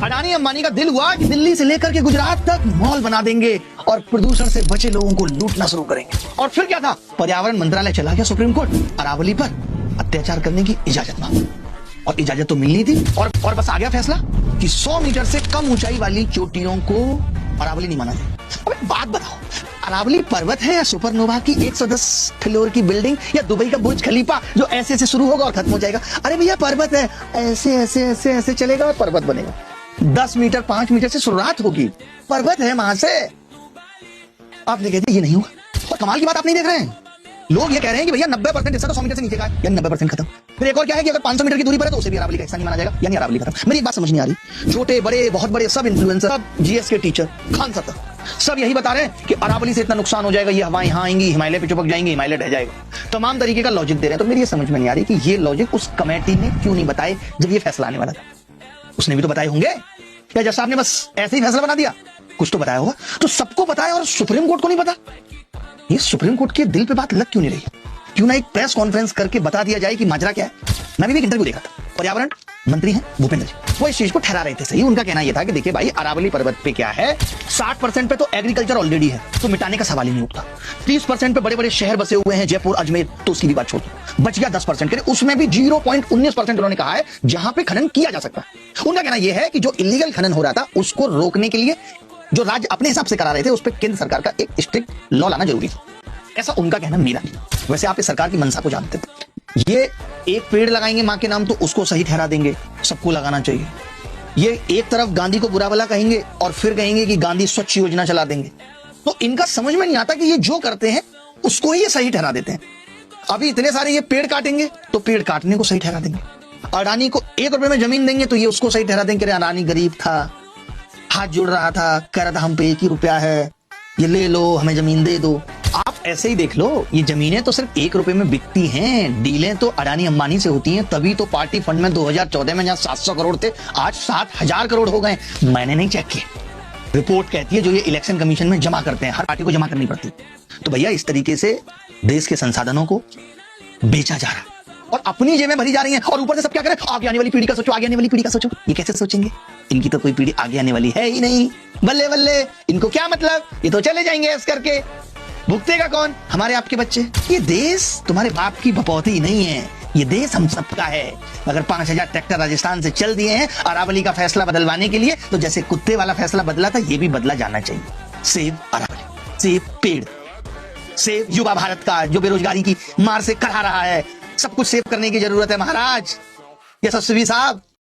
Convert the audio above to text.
अडानी अंबानी का दिल हुआ कि दिल्ली से लेकर के गुजरात तक मॉल बना देंगे और प्रदूषण से बचे लोगों को लूटना शुरू करेंगे। और फिर क्या था, पर्यावरण मंत्रालय चला गया सुप्रीम कोर्ट, अरावली पर अत्याचार करने की इजाजत मांगी और इजाजत तो मिलनी थी और बस आ गया फैसला कि 100 मीटर से कम ऊंचाई वाली चोटियों को अरावली नहीं माना जाए। अब एक बात बताओ, अरावली पर्वत है या सुपरनोवा की 110 फ्लोर की बिल्डिंग या दुबई का बुर्ज खलीफा जो ऐसे ऐसे शुरू होगा और खत्म हो जाएगा? अरे भैया पर्वत है, ऐसे ऐसे ऐसे ऐसे चलेगा और पर्वत बनेगा। 10 मीटर 5 मीटर से शुरुआत होगी, पर्वत है वहां से। आपने कह दिया ये नहीं होगा। और कमाल की बात आप नहीं देख रहे हैं, लोग ये कह रहे हैं कि भैया 90% हिस्सा तो 100 मीटर से नीचे का है, यानी 90% खत्म। फिर एक और क्या है कि अगर 500 मीटर की दूरी पर है तो उसे भी अरावली का हिस्सा नहीं माना जाएगा, यानी अरावली खत्म। मेरी एक बात समझ नहीं आ रही, छोटे बड़े बहुत बड़े सब इन्फ्लुएंसर, सब जीएस के टीचर, खान सत्तर, सब यही बता रहे हैं कि अरावली से इतना नुकसान हो जाएगा, ये हवाएं यहाँ आएंगी, हिमालय पे चिपक जाएंगे, हिमालय ढह जाएगा। तमाम तरीके का लॉजिक दे रहे हैं। तो मेरी ये समझ में नहीं आ रही कि ये लॉजिक उस कमेटी ने क्यों नहीं बताए जब ये फैसला आने वाला था। उसने भी तो बताए होंगे, क्या जज साहब ने बस ऐसे ही फैसला बना दिया? कुछ तो बताया होगा। तो सबको बताया और सुप्रीम कोर्ट को नहीं पता। ये सुप्रीम कोर्ट के दिल पे बात लग क्यों नहीं रही? क्यों ना एक प्रेस कॉन्फ्रेंस करके बता दिया जाए कि माजरा क्या है। मैं भी एक इंटरव्यू देखा था, पर्यावरण मंत्री हैं भूपेंद्र जी, वो इस चीज को ठहरा रहे थे सही। उनका कहना यह था कि देखिए भाई, अरावली पर्वत पे क्या है, 60% पे तो एग्रीकल्चर ऑलरेडी है, तो मिटाने का सवाल ही नहीं उठता। 30% पे बड़े बड़े शहर बसे हुए हैं, जयपुर अजमेर, तो उसकी भी बात छोड़ दो। बच गया 10% के लिए, उसमें भी 0.19% उन्होंने कहा है जहां पे खनन किया जा सकता है। उनका कहना यह है कि जो इलीगल खनन हो रहा था उसको रोकने के लिए जो राज्य अपने हिसाब से करा रहे थे उस पर केंद्र सरकार का एक स्ट्रिक्ट लॉ लाना जरूरी था, ऐसा उनका कहना मेरा नहीं। वैसे आप इस सरकार की मंशा को जानते थे, ये एक पेड़ लगाएंगे मां के नाम तो उसको सही ठहरा देंगे, सबको लगाना चाहिए। ये एक तरफ गांधी को बुरा भला कहेंगे और फिर कहेंगे कि गांधी स्वच्छ योजना चला देंगे। तो इनका समझ में नहीं आता कि ये जो करते हैं उसको ही ये सही ठहरा देते हैं। अभी इतने सारे ये पेड़ काटेंगे तो पेड़ काटने को सही ठहरा देंगे, अडानी को 1 रुपए में जमीन देंगे तो ये उसको सही ठहरा देंगे, अडानी गरीब था, हाथ जोड़ रहा था, कह रहा था हम पे 1 ही रुपया है, ये ले लो, हमें जमीन दे दो। आप ऐसे ही देख लो, ये जमीनें तो सिर्फ 1 रुपए में बिकती हैं, डीलें तो अडानी अंबानी से होती हैं। तभी तो पार्टी फंड में 2014 में जहां 700 करोड़ थे आज 7000 करोड़ हो गए। मैंने नहीं चेक किया, रिपोर्ट कहती है जो ये इलेक्शन कमीशन में जमा करते हैं, हर पार्टी को जमा करनी पड़ती। तो भैया इस तरीके से देश के संसाधनों को बेचा जा रहा है और अपनी जेबें भरी जा रही हैं। और ऊपर से सब क्या करें, आगे आने वाली पीढ़ी का सोचो, आगे आने वाली पीढ़ी का सोचो। ये कैसे सोचेंगे? इनकी तो कोई पीढ़ी आगे आने वाली है ही नहीं। बल्ले बल्ले, इनको क्या मतलब, ये तो चले जाएंगे ऐसे करके। भुगतेगा कौन? हमारे आपके बच्चे। ये देश तुम्हारे बाप की बपौती नहीं है, ये देश हम सबका है। अगर 5000 ट्रैक्टर राजस्थान से चल दिए हैं अरावली का फैसला बदलवाने के लिए, तो जैसे कुत्ते वाला फैसला बदला था ये भी बदला जाना चाहिए। सेव अरावली, सेव पेड़, सेव युवा भारत का जो बेरोजगारी की मार से करा रहा है। सब कुछ सेव करने की जरूरत है महाराज, यशस्वी साहब।